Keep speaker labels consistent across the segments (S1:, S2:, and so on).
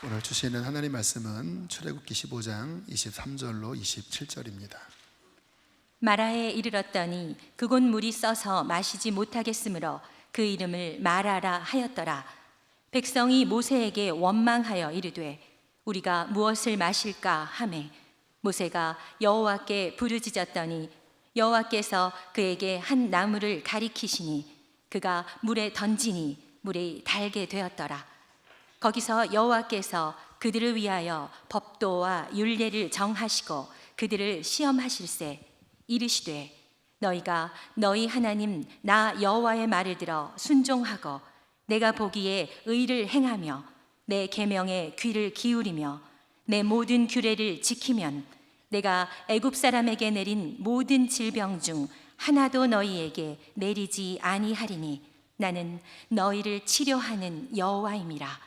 S1: 오늘 주시는 하나님 말씀은 출애굽기 15장 23절로 27절입니다.
S2: 마라에 이르렀더니 그곳 물이 써서 마시지 못하겠으므로 그 이름을 마라라 하였더라. 백성이 모세에게 원망하여 이르되 우리가 무엇을 마실까 하매 모세가 여호와께 부르짖었더니 여호와께서 그에게 한 나무를 가리키시니 그가 물에 던지니 물이 달게 되었더라. 거기서 여호와께서 그들을 위하여 법도와 율례를 정하시고 그들을 시험하실세 이르시되 너희가 너희 하나님 나 여호와의 말을 들어 순종하고 내가 보기에 의를 행하며 내 계명에 귀를 기울이며 내 모든 규례를 지키면 내가 애굽 사람에게 내린 모든 질병 중 하나도 너희에게 내리지 아니하리니 나는 너희를 치료하는 여호와임이라.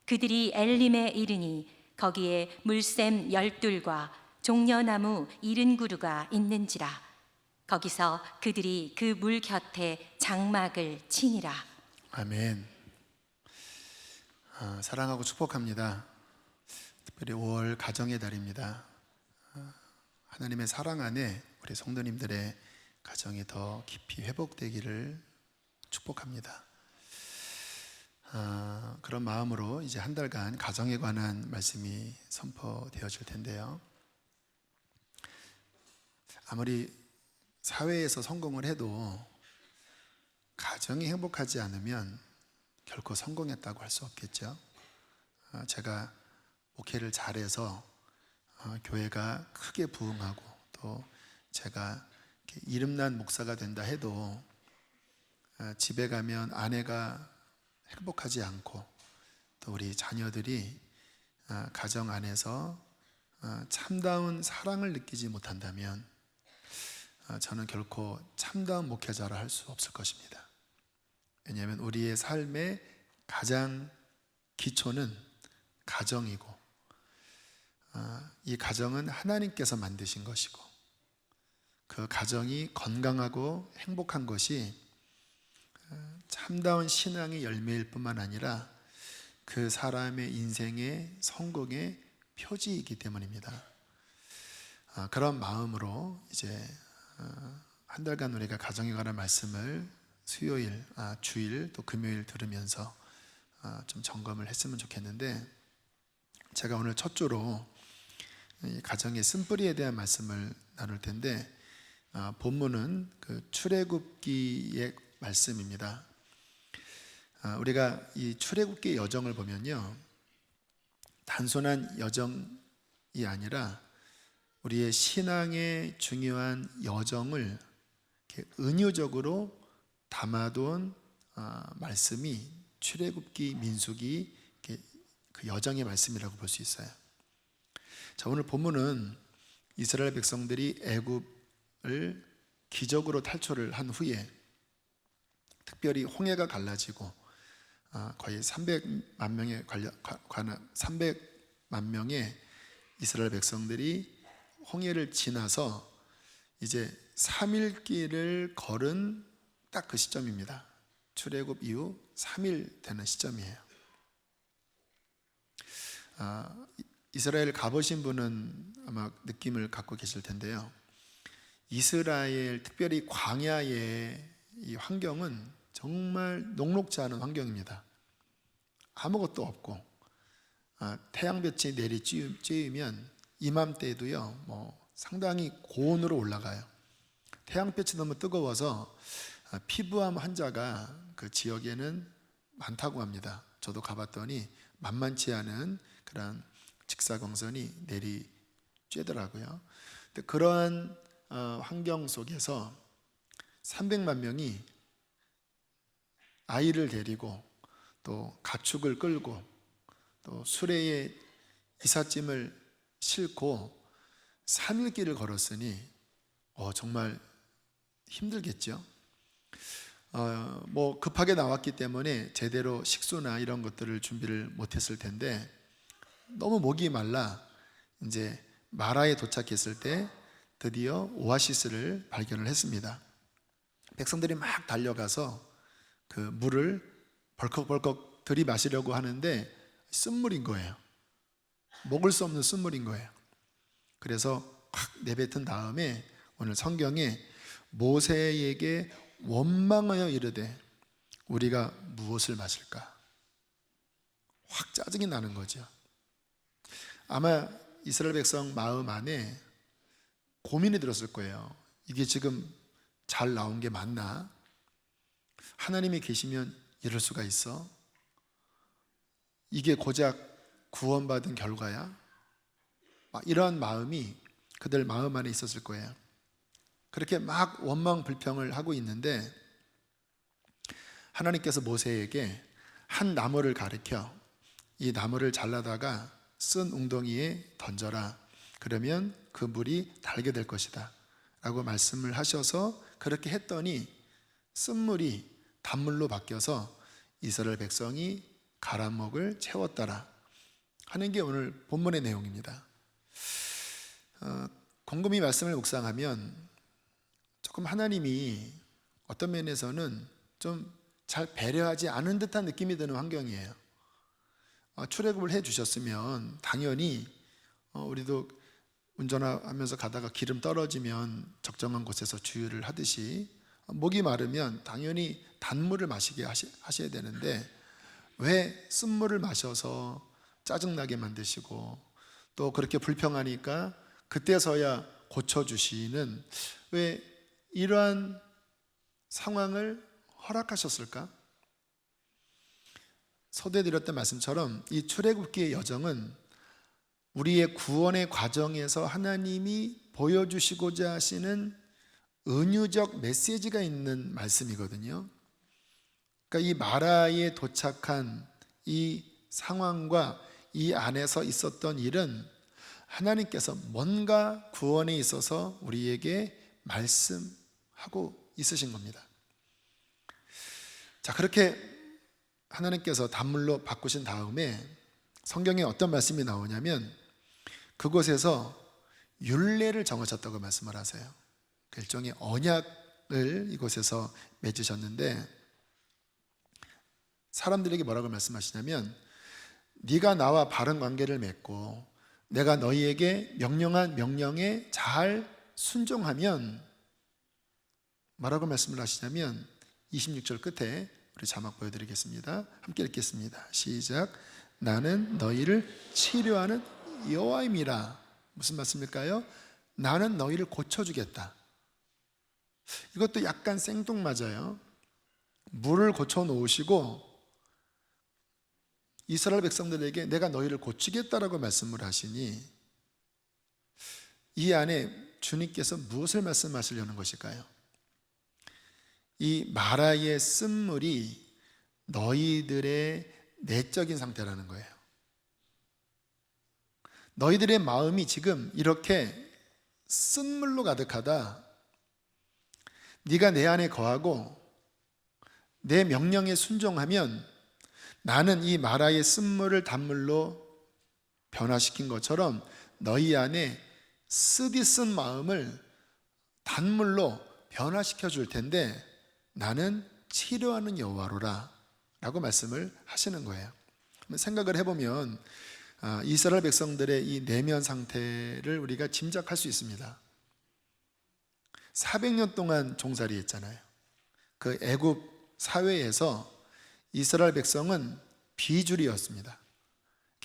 S2: 그들이 엘림에 이르니 거기에 물샘 12과 종려나무 70그루가 있는지라. 거기서 그들이 그 물 곁에 장막을 치니라.
S1: 아멘. 사랑하고 축복합니다. 특별히 5월 가정의 달입니다. 하나님의 사랑 안에 우리 성도님들의 가정이 더 깊이 회복되기를 축복합니다. 그런 마음으로 이제 한 달간 가정에 관한 말씀이 선포되어질 텐데요. 아무리 사회에서 성공을 해도 가정이 행복하지 않으면 결코 성공했다고 할 수 없겠죠. 제가 목회를 잘해서 교회가 크게 부흥하고 또 제가 이름난 목사가 된다 해도 집에 가면 아내가 행복하지 않고 또 우리 자녀들이 가정 안에서 참다운 사랑을 느끼지 못한다면 저는 결코 참다운 목회자라 할 수 없을 것입니다. 왜냐하면 우리의 삶의 가장 기초는 가정이고 이 가정은 하나님께서 만드신 것이고 그 가정이 건강하고 행복한 것이 참다운 신앙의 열매일 뿐만 아니라 그 사람의 인생의 성공의 표지이기 때문입니다. 그런 마음으로 이제 한 달간 우리가 가정에 관한 말씀을 수요일, 주일 또 금요일 들으면서 좀 점검을 했으면 좋겠는데, 제가 오늘 첫 주로 이 가정의 쓴뿌리에 대한 말씀을 나눌 텐데, 본문은 그 출애굽기의 말씀입니다. 우리가 이 출애굽기의 여정을 보면요, 단순한 여정이 아니라 우리의 신앙의 중요한 여정을 이렇게 은유적으로 담아둔 말씀이 출애굽기, 민수기 그 여정의 말씀이라고 볼 수 있어요. 자, 오늘 본문은 이스라엘 백성들이 애굽을 기적으로 탈출을 한 후에 특별히 홍해가 갈라지고 거의 300만 명의 이스라엘 백성들이 홍해를 지나서 이제 3일 길을 걸은 딱 그 시점입니다. 출애굽 이후 3일 되는 시점이에요. 이스라엘 가보신 분은 아마 느낌을 갖고 계실 텐데요. 이스라엘 특별히 광야의 이 환경은 정말 녹록지 않은 환경입니다. 아무것도 없고 태양볕이 내리쬐으면 이맘때에도요 상당히 고온으로 올라가요. 태양볕이 너무 뜨거워서 피부암 환자가 그 지역에는 많다고 합니다. 저도 가봤더니 만만치 않은 그런 직사광선이 내리쬐더라고요. 근데 그러한 환경 속에서 300만 명이 아이를 데리고 또 가축을 끌고 또 수레에 이삿짐을 싣고 3일 길을 걸었으니 정말 힘들겠죠. 뭐 급하게 나왔기 때문에 제대로 식수나 이런 것들을 준비를 못했을 텐데 너무 목이 말라 이제 마라에 도착했을 때 드디어 오아시스를 발견을 했습니다. 백성들이 막 달려가서 그 물을 벌컥벌컥 들이마시려고 하는데 쓴물인 거예요. 먹을 수 없는 쓴물인 거예요. 그래서 확 내뱉은 다음에 오늘 성경에 모세에게 원망하여 이르되 우리가 무엇을 마실까? 확 짜증이 나는 거죠. 아마 이스라엘 백성 마음 안에 고민이 들었을 거예요. 이게 지금 잘 나온 게 맞나? 하나님이 계시면 이럴 수가 있어? 이게 고작 구원받은 결과야? 이러한 마음이 그들 마음 안에 있었을 거예요. 그렇게 막 원망 불평을 하고 있는데 하나님께서 모세에게 한 나무를 가리켜 이 나무를 잘라다가 쓴 웅덩이에 던져라. 그러면 그 물이 달게 될 것이다 라고 말씀을 하셔서 그렇게 했더니 쓴물이 단물로 바뀌어서 이스라엘 백성이 가라목을 채웠더라 하는 게 오늘 본문의 내용입니다. 곰곰이 말씀을 묵상하면 조금 하나님이 어떤 면에서는 좀 잘 배려하지 않은 듯한 느낌이 드는 환경이에요. 출애굽을 해 주셨으면 당연히 우리도 운전하면서 가다가 기름 떨어지면 적정한 곳에서 주유를 하듯이 목이 마르면 당연히 단물을 마시게 하셔야 되는데 왜 쓴물을 마셔서 짜증나게 만드시고 또 그렇게 불평하니까 그때서야 고쳐주시는 왜 이러한 상황을 허락하셨을까? 서두에 드렸던 말씀처럼 이 출애굽기의 여정은 우리의 구원의 과정에서 하나님이 보여주시고자 하시는 은유적 메시지가 있는 말씀이거든요. 그러니까 이 마라에 도착한 이 상황과 이 안에서 있었던 일은 하나님께서 뭔가 구원에 있어서 우리에게 말씀하고 있으신 겁니다. 자, 그렇게 하나님께서 단물로 바꾸신 다음에 성경에 어떤 말씀이 나오냐면 그곳에서 율례를 정하셨다고 말씀을 하세요. 일종의 언약을 이곳에서 맺으셨는데 사람들에게 뭐라고 말씀하시냐면 네가 나와 바른 관계를 맺고 내가 너희에게 명령한 명령에 잘 순종하면 뭐라고 말씀을 하시냐면 26절 끝에 우리 자막 보여드리겠습니다. 함께 읽겠습니다. 시작. 나는 너희를 치료하는 여호와임이라. 무슨 말씀일까요? 나는 너희를 고쳐주겠다. 이것도 약간 생뚱맞아요. 물을 고쳐놓으시고 이스라엘 백성들에게 내가 너희를 고치겠다라고 말씀을 하시니 이 안에 주님께서 무엇을 말씀하시려는 것일까요? 이 마라의 쓴물이 너희들의 내적인 상태라는 거예요. 너희들의 마음이 지금 이렇게 쓴물로 가득하다. 네가 내 안에 거하고 내 명령에 순종하면 나는 이 마라의 쓴물을 단물로 변화시킨 것처럼 너희 안에 쓰디쓴 마음을 단물로 변화시켜 줄 텐데 나는 치료하는 여호와로라 라고 말씀을 하시는 거예요. 생각을 해보면 이스라엘 백성들의 이 내면 상태를 우리가 짐작할 수 있습니다. 400년 동안 종살이했잖아요. 그 애굽 사회에서 이스라엘 백성은 비주류였습니다.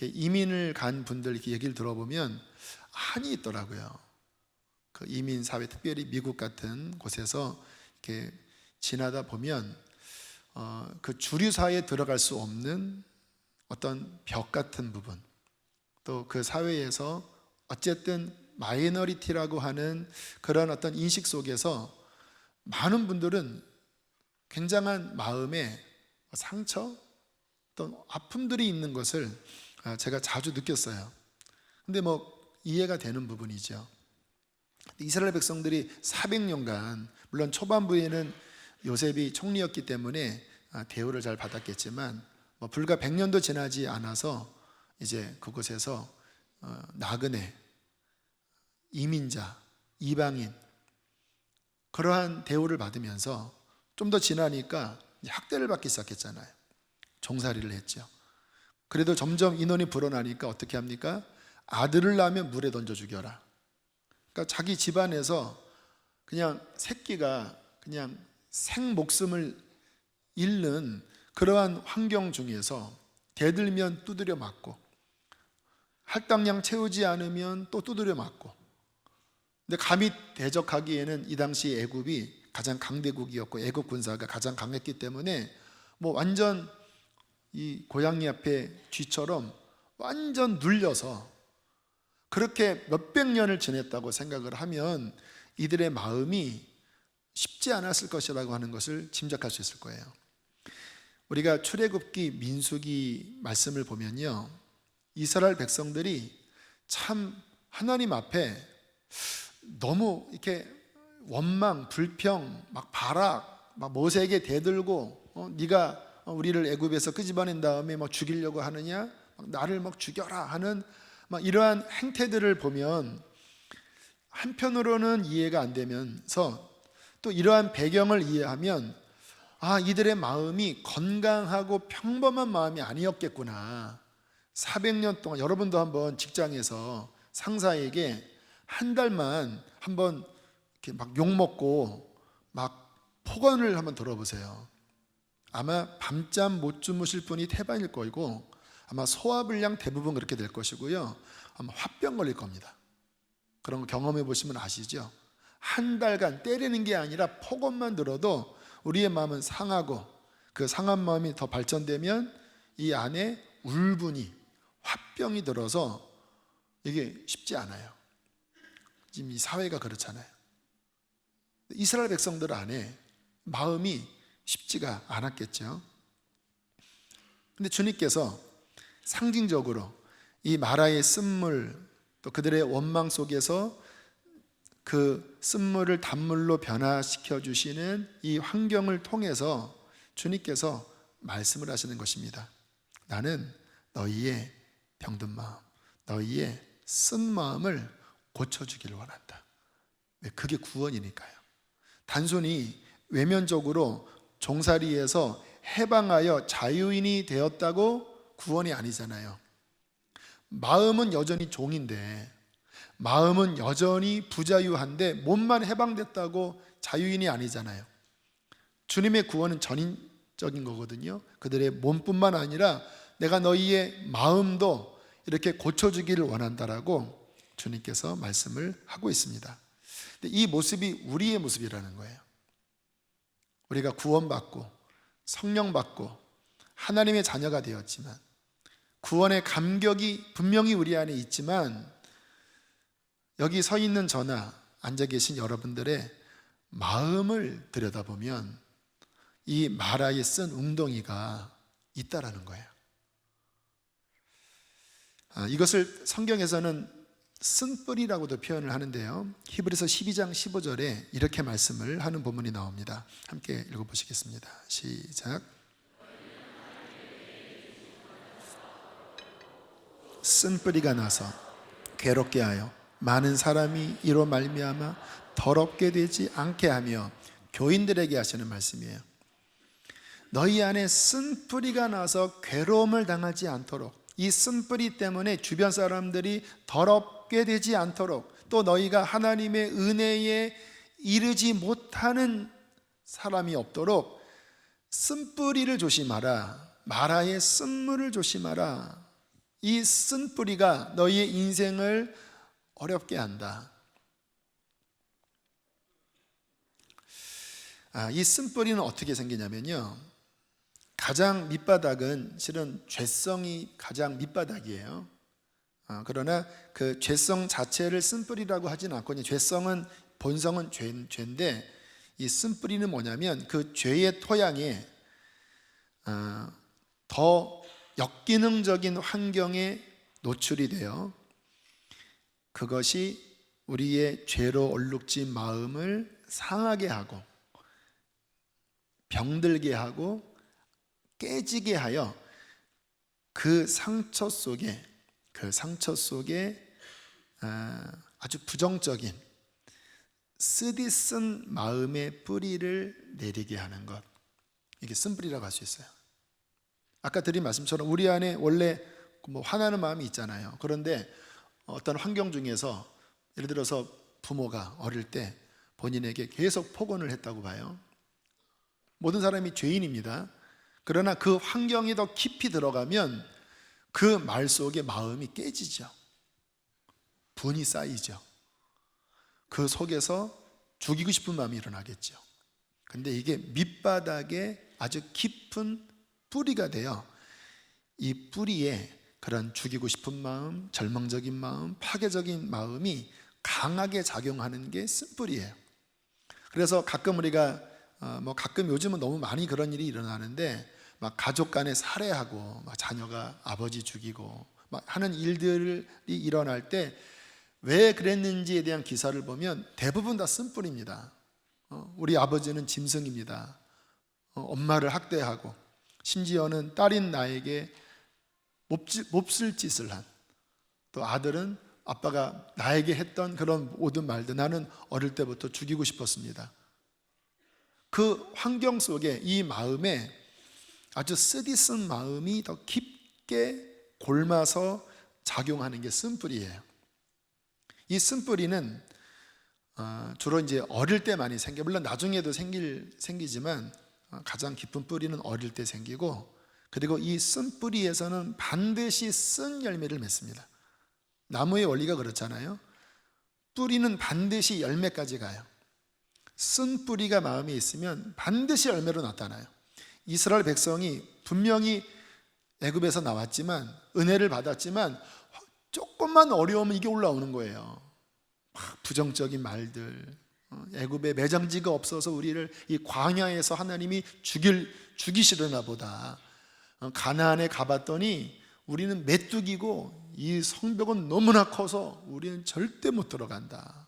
S1: 이민을 간 분들 이렇게 얘기를 들어보면 한이 있더라고요. 그 이민 사회, 특별히 미국 같은 곳에서 이렇게 지나다 보면 그 주류 사회에 들어갈 수 없는 어떤 벽 같은 부분, 또 그 사회에서 어쨌든 마이너리티라고 하는 그런 어떤 인식 속에서 많은 분들은 굉장한 마음의 상처, 또 아픔들이 있는 것을 제가 자주 느꼈어요. 근데 이해가 되는 부분이죠. 이스라엘 백성들이 400년간, 물론 초반부에는 요셉이 총리였기 때문에 대우를 잘 받았겠지만 불과 100년도 지나지 않아서 이제 그곳에서 나그네, 이민자, 이방인 그러한 대우를 받으면서 좀 더 지나니까 학대를 받기 시작했잖아요. 종살이를 했죠. 그래도 점점 인원이 불어나니까 어떻게 합니까? 아들을 낳으면 물에 던져 죽여라. 그러니까 자기 집안에서 그냥 새끼가 그냥 생 목숨을 잃는 그러한 환경 중에서 대들면 두드려 맞고, 할당량 채우지 않으면 또 두드려 맞고. 근데 감히 대적하기에는 이 당시 애굽이 가장 강대국이었고 애굽 군사가 가장 강했기 때문에 뭐 완전 이 고양이 앞에 쥐처럼 완전 눌려서 그렇게 몇백 년을 지냈다고 생각을 하면 이들의 마음이 쉽지 않았을 것이라고 하는 것을 짐작할 수 있을 거예요. 우리가 출애굽기, 민수기 말씀을 보면요, 이스라엘 백성들이 참 하나님 앞에 너무 이렇게 원망, 불평, 막 발악, 막 모세에게 대들고 네가 우리를 애굽에서 끄집어낸 다음에 막 죽이려고 하느냐, 막 나를 막 죽여라 하는 막 이러한 행태들을 보면 한편으로는 이해가 안 되면서 또 이러한 배경을 이해하면 이들의 마음이 건강하고 평범한 마음이 아니었겠구나. 400년 동안 여러분도 한번 직장에서 상사에게 한 달만 한번 이렇게 막 욕먹고 막 폭언을 한번 들어보세요. 아마 밤잠 못 주무실 분이 태반일 거고 아마 소화불량 대부분 그렇게 될 것이고요. 아마 화병 걸릴 겁니다. 그런 거 경험해 보시면 아시죠? 한 달간 때리는 게 아니라 폭언만 들어도 우리의 마음은 상하고 그 상한 마음이 더 발전되면 이 안에 울분이 화병이 들어서 이게 쉽지 않아요. 지금 이 사회가 그렇잖아요. 이스라엘 백성들 안에 마음이 쉽지가 않았겠죠. 근데 주님께서 상징적으로 이 마라의 쓴물, 또 그들의 원망 속에서 그 쓴물을 단물로 변화시켜 주시는 이 환경을 통해서 주님께서 말씀을 하시는 것입니다. 나는 너희의 병든 마음, 너희의 쓴 마음을 고쳐주기를 원한다. 그게 구원이니까요. 단순히 외면적으로 종살이에서 해방하여 자유인이 되었다고 구원이 아니잖아요. 마음은 여전히 종인데, 마음은 여전히 부자유한데 몸만 해방됐다고 자유인이 아니잖아요. 주님의 구원은 전인적인 거거든요. 그들의 몸뿐만 아니라 내가 너희의 마음도 이렇게 고쳐주기를 원한다라고 주님께서 말씀을 하고 있습니다. 근데 이 모습이 우리의 모습이라는 거예요. 우리가 구원받고 성령 받고 하나님의 자녀가 되었지만, 구원의 감격이 분명히 우리 안에 있지만, 여기 서 있는 저나 앉아 계신 여러분들의 마음을 들여다보면 이 마라에 쓴 웅덩이가 있다라는 거예요. 이것을 성경에서는 쓴뿌리라고도 표현을 하는데요, 히브리서 12장 15절에 이렇게 말씀을 하는 본문이 나옵니다. 함께 읽어보시겠습니다. 시작. 쓴뿌리가 나서 괴롭게 하여 많은 사람이 이로 말미암아 더럽게 되지 않게 하며, 교인들에게 하시는 말씀이에요. 너희 안에 쓴뿌리가 나서 괴로움을 당하지 않도록, 이 쓴뿌리 때문에 주변 사람들이 더럽게 되지 않도록, 또 너희가 하나님의 은혜에 이르지 못하는 사람이 없도록 쓴뿌리를 조심하라. 마라의 쓴물을 조심하라. 이 쓴뿌리가 너희의 인생을 어렵게 한다. 이 쓴뿌리는 어떻게 생기냐면요, 가장 밑바닥은 실은 죄성이 가장 밑바닥이에요. 그러나 그 죄성 자체를 쓴뿌리라고 하진 않고, 죄성은 본성은 죄인데, 이 쓴뿌리는 뭐냐면 그 죄의 토양에 더 역기능적인 환경에 노출이 되어 그것이 우리의 죄로 얼룩진 마음을 상하게 하고 병들게 하고 깨지게 하여 그 상처 속에 아주 부정적인 쓰디쓴 마음의 뿌리를 내리게 하는 것, 이게 쓴뿌리라고 할 수 있어요. 아까 드린 말씀처럼 우리 안에 원래 뭐 화나는 마음이 있잖아요. 그런데 어떤 환경 중에서 예를 들어서 부모가 어릴 때 본인에게 계속 폭언을 했다고 봐요. 모든 사람이 죄인입니다. 그러나 그 환경이 더 깊이 들어가면 그 말 속에 마음이 깨지죠. 분이 쌓이죠. 그 속에서 죽이고 싶은 마음이 일어나겠죠. 근데 이게 밑바닥에 아주 깊은 뿌리가 돼요. 이 뿌리에 그런 죽이고 싶은 마음, 절망적인 마음, 파괴적인 마음이 강하게 작용하는 게 쓴뿌리예요. 그래서 가끔 우리가 가끔 요즘은 너무 많이 그런 일이 일어나는데 막 가족 간에 살해하고 막 자녀가 아버지 죽이고 막 하는 일들이 일어날 때 왜 그랬는지에 대한 기사를 보면 대부분 다 쓴뿌리입니다. 우리 아버지는 짐승입니다. 엄마를 학대하고 심지어는 딸인 나에게 몹쓸 짓을 한, 또 아들은 아빠가 나에게 했던 그런 모든 말들 나는 어릴 때부터 죽이고 싶었습니다. 그 환경 속에 이 마음에 아주 쓰디쓴 마음이 더 깊게 골마서 작용하는 게 쓴뿌리예요. 이 쓴뿌리는 주로 이제 어릴 때 많이 생겨, 물론 나중에도 생기지만 가장 깊은 뿌리는 어릴 때 생기고, 그리고 이 쓴뿌리에서는 반드시 쓴 열매를 맺습니다. 나무의 원리가 그렇잖아요. 뿌리는 반드시 열매까지 가요. 쓴 뿌리가 마음에 있으면 반드시 열매로 나타나요. 이스라엘 백성이 분명히 애굽에서 나왔지만, 은혜를 받았지만 조금만 어려우면 이게 올라오는 거예요. 부정적인 말들, 애굽에 매장지가 없어서 우리를 이 광야에서 하나님이 죽이시려나 보다. 가나안에 가봤더니 우리는 메뚜기고 이 성벽은 너무나 커서 우리는 절대 못 들어간다.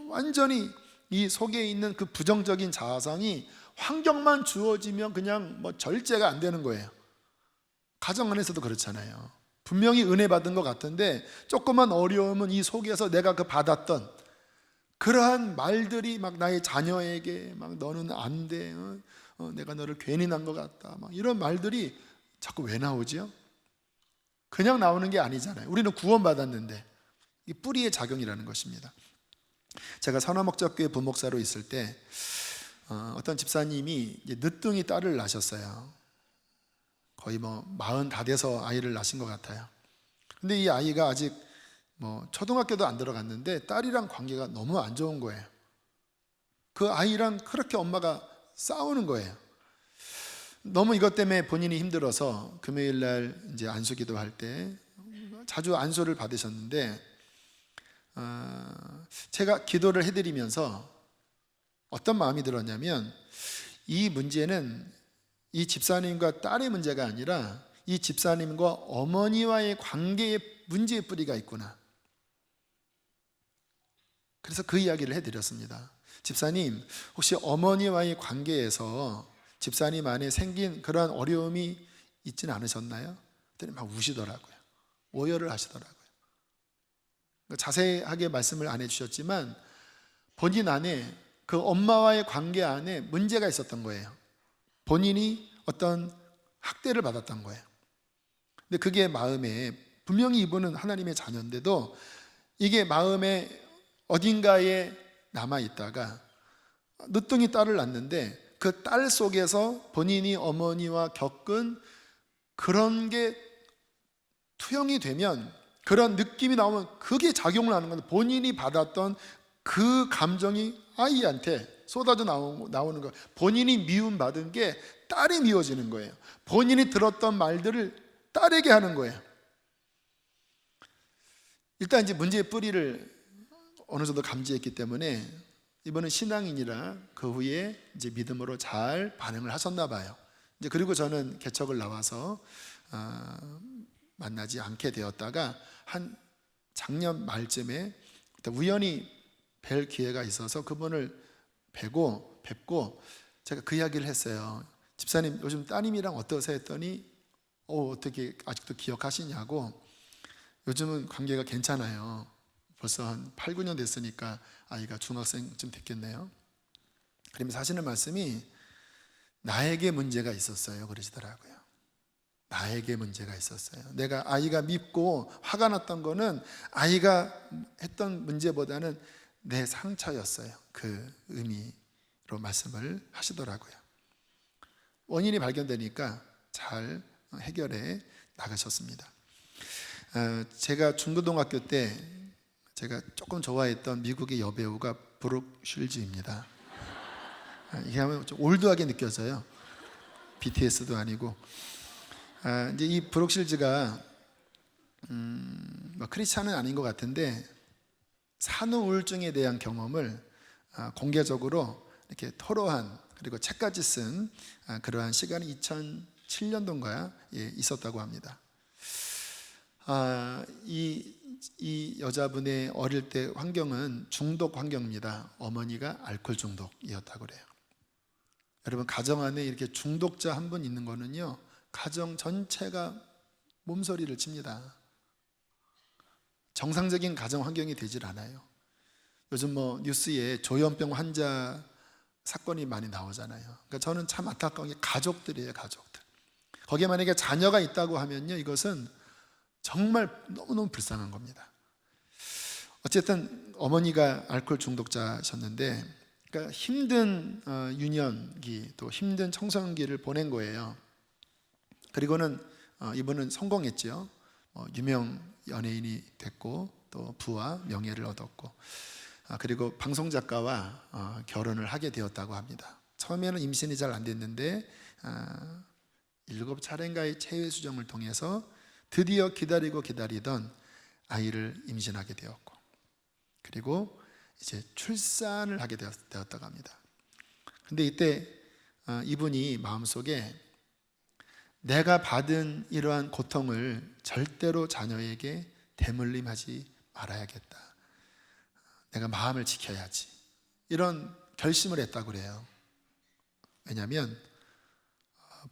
S1: 완전히 이 속에 있는 그 부정적인 자아상이 환경만 주어지면 그냥 뭐 절제가 안 되는 거예요. 가정 안에서도 그렇잖아요. 분명히 은혜 받은 것 같은데 조금만 어려우면 이 속에서 내가 그 받았던 그러한 말들이 막 나의 자녀에게 막 너는 안 돼, 내가 너를 괜히 낳은 것 같다, 막 이런 말들이 자꾸 왜 나오죠? 그냥 나오는 게 아니잖아요. 우리는 구원받았는데 이 뿌리의 작용이라는 것입니다. 제가 선화목적교회 부목사로 있을 때 어떤 집사님이 늦둥이 딸을 낳으셨어요. 거의 뭐 40 다 돼서 아이를 낳으신 것 같아요. 근데 이 아이가 아직 뭐 초등학교도 안 들어갔는데 딸이랑 관계가 너무 안 좋은 거예요. 그 아이랑 그렇게 엄마가 싸우는 거예요. 너무 이것 때문에 본인이 힘들어서 금요일 날 이제 안수기도 할 때 자주 안수를 받으셨는데, 제가 기도를 해드리면서 어떤 마음이 들었냐면, 이 문제는 이 집사님과 딸의 문제가 아니라 이 집사님과 어머니와의 관계의 문제의 뿌리가 있구나. 그래서 그 이야기를 해드렸습니다. 집사님, 혹시 어머니와의 관계에서 집사님 안에 생긴 그런 어려움이 있지는 않으셨나요? 그랬더니 막 우시더라고요. 오열을 하시더라고요. 자세하게 말씀을 안 해주셨지만 본인 안에, 그 엄마와의 관계 안에 문제가 있었던 거예요. 본인이 어떤 학대를 받았던 거예요. 근데 그게 마음에, 분명히 이분은 하나님의 자녀인데도 이게 마음에 어딘가에 남아있다가 늦둥이 딸을 낳는데 그 딸 속에서 본인이 어머니와 겪은 그런 게 투영이 되면, 그런 느낌이 나오면 그게 작용을 하는 건데, 본인이 받았던 그 감정이 아이한테 쏟아져 나오는 거예요. 본인이 미움받은 게 딸이 미워지는 거예요. 본인이 들었던 말들을 딸에게 하는 거예요. 일단 이제 문제의 뿌리를 어느 정도 감지했기 때문에 이번은 신앙인이라 그 후에 이제 믿음으로 잘 반응을 하셨나 봐요. 이제 그리고 저는 개척을 나와서 만나지 않게 되었다가 한 작년 말쯤에 우연히 뵐 기회가 있어서 그분을 뵙고 제가 그 이야기를 했어요. 집사님, 요즘 따님이랑 어떠세요? 했더니 어떻게 아직도 기억하시냐고. 요즘은 관계가 괜찮아요. 벌써 한 8, 9년 됐으니까 아이가 중학생쯤 됐겠네요. 그러면서 하시는 말씀이 나에게 문제가 있었어요 그러시더라고요. 나에게 문제가 있었어요. 내가 아이가 밉고 화가 났던 거는 아이가 했던 문제보다는 내 상처였어요. 그 의미로 말씀을 하시더라고요. 원인이 발견되니까 잘 해결해 나가셨습니다. 제가 중고등학교 때 제가 조금 좋아했던 미국의 여배우가 브룩 쉴즈입니다. 이게 하면 좀 올드하게 느껴져요. BTS도 아니고. 이제 이 브룩 쉴즈가 크리스찬은 아닌 것 같은데 산후 우울증에 대한 경험을 공개적으로 이렇게 토로한, 그리고 책까지 쓴 그러한 시간이 2007년도인가 있었다고 합니다. 이 여자분의 어릴 때 환경은 중독 환경입니다. 어머니가 알코올 중독이었다고 그래요. 여러분, 가정 안에 이렇게 중독자 한 분 있는 거는요, 가정 전체가 몸서리를 칩니다. 정상적인 가정 환경이 되질 않아요. 요즘 뉴스에 조현병 환자 사건이 많이 나오잖아요. 그러니까 저는 참 안타까운 게 가족들이에요, 가족들. 거기에 만약에 자녀가 있다고 하면요, 이것은 정말 너무너무 불쌍한 겁니다. 어쨌든 어머니가 알코올 중독자셨는데, 그러니까 힘든 유년기, 또 힘든 청소년기를 보낸 거예요. 그리고는 이분은 성공했죠. 유명 연예인이 됐고, 또 부와 명예를 얻었고, 그리고 방송작가와 결혼을 하게 되었다고 합니다. 처음에는 임신이 잘 안 됐는데 7차례인가의 체외 수정을 통해서 드디어 기다리던 아이를 임신하게 되었고, 그리고 이제 출산을 하게 되었다고 합니다. 근데 이때 이분이 마음속에 내가 받은 이러한 고통을 절대로 자녀에게 대물림하지 말아야겠다, 내가 마음을 지켜야지, 이런 결심을 했다고 그래요. 왜냐하면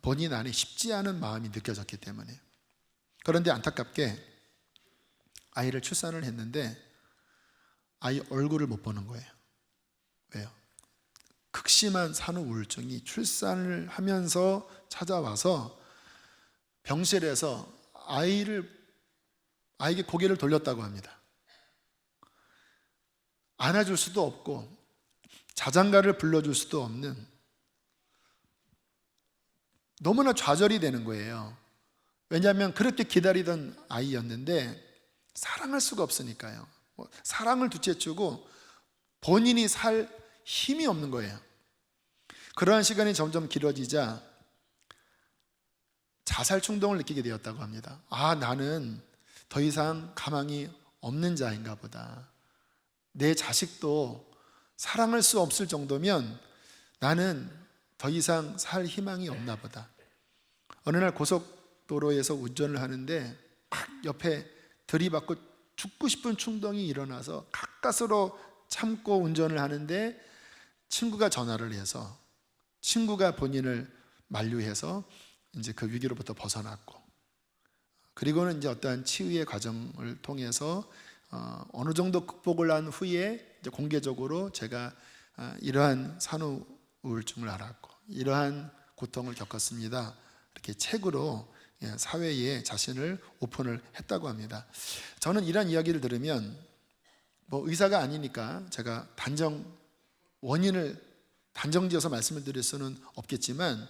S1: 본인 안에 쉽지 않은 마음이 느껴졌기 때문에. 그런데 안타깝게 아이를 출산을 했는데 아이 얼굴을 못 보는 거예요. 왜요? 극심한 산후 우울증이 출산을 하면서 찾아와서 병실에서 아이에게 고개를 돌렸다고 합니다. 안아줄 수도 없고 자장가를 불러줄 수도 없는, 너무나 좌절이 되는 거예요. 왜냐하면 그렇게 기다리던 아이였는데 사랑할 수가 없으니까요. 사랑을 둘째치고 본인이 살 힘이 없는 거예요. 그러한 시간이 점점 길어지자 자살 충동을 느끼게 되었다고 합니다. 나는 더 이상 가망이 없는 자인가 보다. 내 자식도 사랑할 수 없을 정도면 나는 더 이상 살 희망이 없나 보다. 어느 날 고속도로에서 운전을 하는데 막 옆에 들이받고 죽고 싶은 충동이 일어나서 가까스로 참고 운전을 하는데 친구가 전화를 해서, 친구가 본인을 만류해서 이제 그 위기로부터 벗어났고, 그리고는 이제 어떠한 치유의 과정을 통해서 어느 정도 극복을 한 후에 이제 공개적으로 제가 이러한 산후 우울증을 알았고 이러한 고통을 겪었습니다, 이렇게 책으로 사회에 자신을 오픈을 했다고 합니다. 저는 이런 이야기를 들으면 의사가 아니니까 제가 원인을 단정지어서 말씀을 드릴 수는 없겠지만,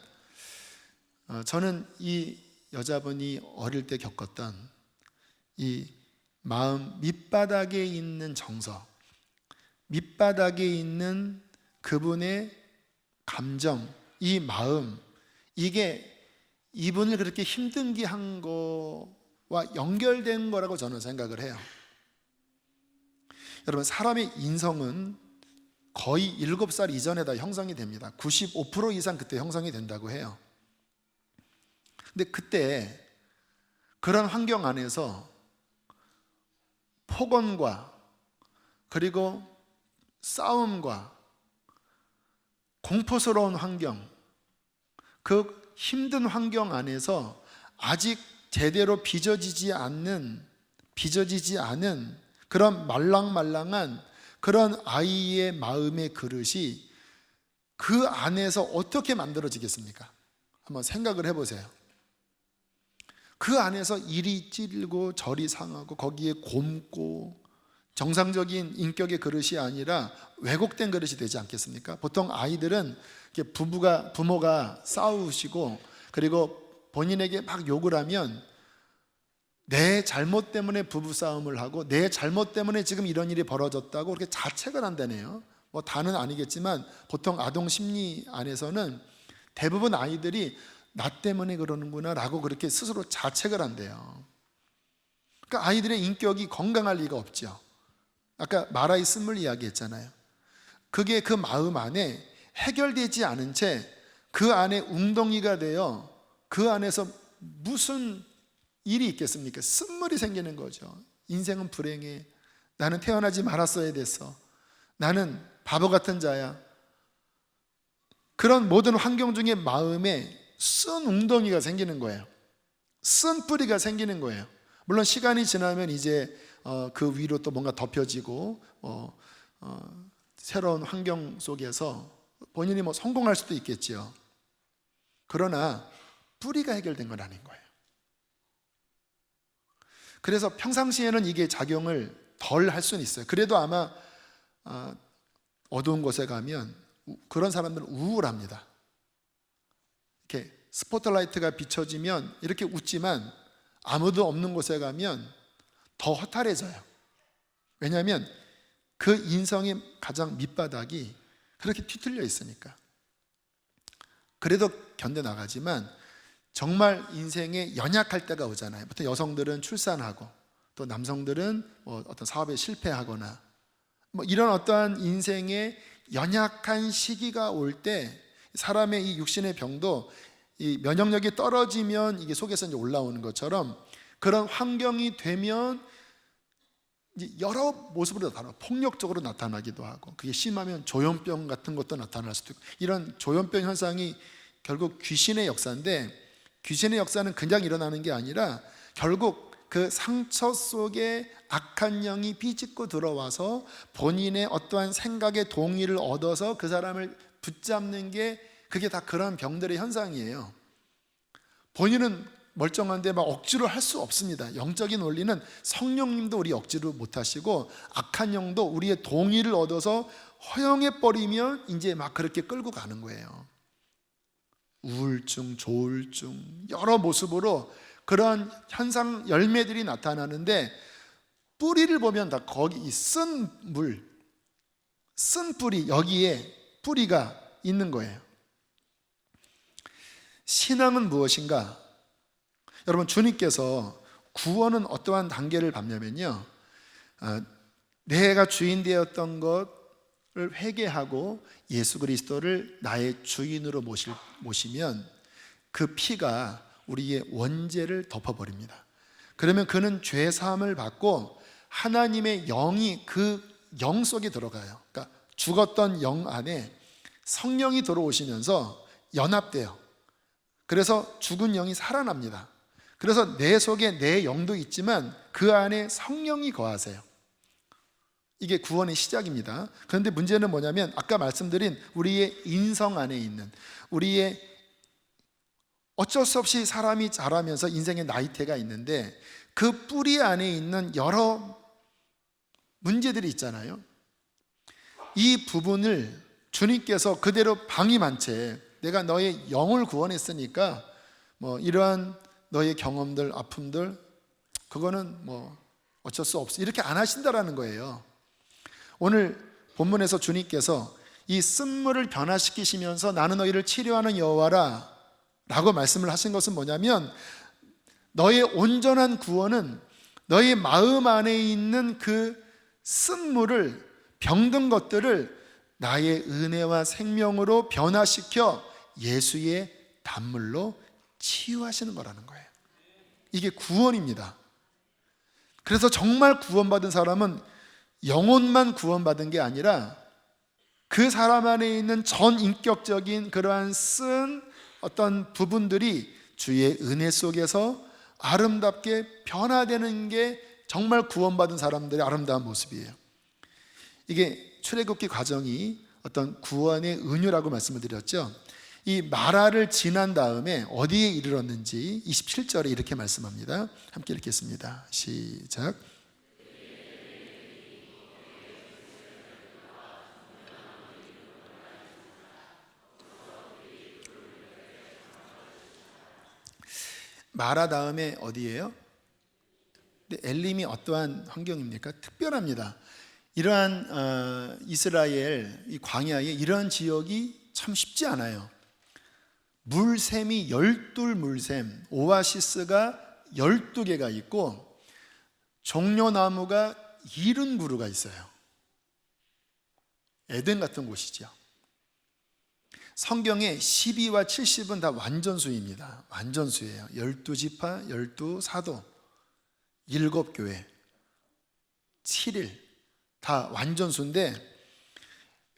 S1: 저는 이 여자분이 어릴 때 겪었던 이 마음 밑바닥에 있는 정서, 밑바닥에 있는 그분의 감정, 이 마음, 이게 이분을 그렇게 힘들게 한 거와 연결된 거라고 저는 생각을 해요. 여러분, 사람의 인성은 거의 7살 이전에 다 형성이 됩니다. 95% 이상 그때 형성이 된다고 해요. 근데 그때 그런 환경 안에서 폭언과 그리고 싸움과 공포스러운 환경, 그 힘든 환경 안에서 아직 제대로 빚어지지 않은 그런 말랑말랑한 그런 아이의 마음의 그릇이 그 안에서 어떻게 만들어지겠습니까? 한번 생각을 해보세요. 그 안에서 이리 찔고 저리 상하고 거기에 곪고 정상적인 인격의 그릇이 아니라 왜곡된 그릇이 되지 않겠습니까? 보통 아이들은 이렇게 부모가 싸우시고 그리고 본인에게 막 욕을 하면 내 잘못 때문에 부부싸움을 하고 내 잘못 때문에 지금 이런 일이 벌어졌다고 그렇게 자책을 한다네요. 뭐 다는 아니겠지만 보통 아동 심리 안에서는 대부분 아이들이 나 때문에 그러는구나 라고 그렇게 스스로 자책을 한대요. 그러니까 아이들의 인격이 건강할 리가 없죠. 아까 마라의 쓴물 이야기했잖아요. 그게 그 마음 안에 해결되지 않은 채 그 안에 웅덩이가 되어 그 안에서 무슨 일이 있겠습니까? 쓴물이 생기는 거죠. 인생은 불행해. 나는 태어나지 말았어야 됐어. 나는 바보 같은 자야. 그런 모든 환경 중에 마음에 쓴 웅덩이가 생기는 거예요. 쓴 뿌리가 생기는 거예요. 물론 시간이 지나면 이제 그 위로 또 뭔가 덮여지고 새로운 환경 속에서 본인이 뭐 성공할 수도 있겠지요. 그러나 뿌리가 해결된 건 아닌 거예요. 그래서 평상시에는 이게 작용을 덜 할 수는 있어요. 그래도 아마 어두운 곳에 가면 그런 사람들은 우울합니다. 이렇게 스포트라이트가 비춰지면 이렇게 웃지만 아무도 없는 곳에 가면 더 허탈해져요. 왜냐하면 그 인성의 가장 밑바닥이 그렇게 뒤틀려 있으니까. 그래도 견뎌나가지만 정말 인생에 연약할 때가 오잖아요. 보통 여성들은 출산하고 또 남성들은 뭐 어떤 사업에 실패하거나 뭐 이런 어떠한 인생의 연약한 시기가 올 때 사람의 이 육신의 병도 이 면역력이 떨어지면 이게 속에서 이제 올라오는 것처럼 그런 환경이 되면 이제 여러 모습으로 나타나고 폭력적으로 나타나기도 하고 그게 심하면 조현병 같은 것도 나타날 수도 있고 이런 조현병 현상이 결국 귀신의 역사인데 귀신의 역사는 그냥 일어나는 게 아니라 결국 그 상처 속에 악한 영이 비집고 들어와서 본인의 어떠한 생각의 동의를 얻어서 그 사람을 붙잡는 게 그게 다 그런 병들의 현상이에요. 본인은 멀쩡한데 막 억지로 할 수 없습니다. 영적인 원리는 성령님도 우리 억지로 못 하시고 악한 영도 우리의 동의를 얻어서 허용해 버리면 이제 막 그렇게 끌고 가는 거예요. 우울증, 조울증 여러 모습으로 그런 현상 열매들이 나타나는데 뿌리를 보면 다 거기 쓴 물, 쓴 뿌리 여기에 뿌리가 있는 거예요. 신앙은 무엇인가? 여러분 주님께서 구원은 어떠한 단계를 밟냐면요 내가 주인 되었던 것을 회개하고 예수 그리스도를 나의 주인으로 모시면 그 피가 우리의 원죄를 덮어버립니다. 그러면 그는 죄 사함을 받고 하나님의 영이 그 영 속에 들어가요. 그러니까 죽었던 영 안에 성령이 들어오시면서 연합돼요. 그래서 죽은 영이 살아납니다. 그래서 내 속에 내 영도 있지만 그 안에 성령이 거하세요. 이게 구원의 시작입니다. 그런데 문제는 뭐냐면 아까 말씀드린 우리의 인성 안에 있는 우리의 어쩔 수 없이 사람이 자라면서 인생의 나이테가 있는데 그 뿌리 안에 있는 여러 문제들이 있잖아요. 이 부분을 주님께서 그대로 방임한 채 내가 너의 영을 구원했으니까 뭐 이러한 너의 경험들, 아픔들 그거는 뭐 어쩔 수 없어 이렇게 안 하신다라는 거예요. 오늘 본문에서 주님께서 이 쓴물을 변화시키시면서 나는 너희를 치료하는 여호와라 라고 말씀을 하신 것은 뭐냐면 너의 온전한 구원은 너의 마음 안에 있는 그 쓴물을 병든 것들을 나의 은혜와 생명으로 변화시켜 예수의 단물로 치유하시는 거라는 거예요. 이게 구원입니다. 그래서 정말 구원받은 사람은 영혼만 구원받은 게 아니라 그 사람 안에 있는 전 인격적인 그러한 쓴 어떤 부분들이 주의 은혜 속에서 아름답게 변화되는 게 정말 구원받은 사람들의 아름다운 모습이에요. 이게 출애굽기 과정이 어떤 구원의 은유라고 말씀을 드렸죠. 이 마라를 지난 다음에 어디에 이르렀는지 27절에 이렇게 말씀합니다. 함께 읽겠습니다. 시작. 마라 다음에 어디예요? 근데 엘림이 어떠한 환경입니까? 특별합니다. 이러한 이스라엘 이 광야에 이러한 지역이 참 쉽지 않아요. 물샘이 12물샘, 오아시스가 12개가 있고 종려나무가 70그루가 있어요. 에덴 같은 곳이죠. 성경에 12와 70은 다 완전수입니다. 완전수예요. 12지파, 12사도, 7교회, 7일 다 완전수인데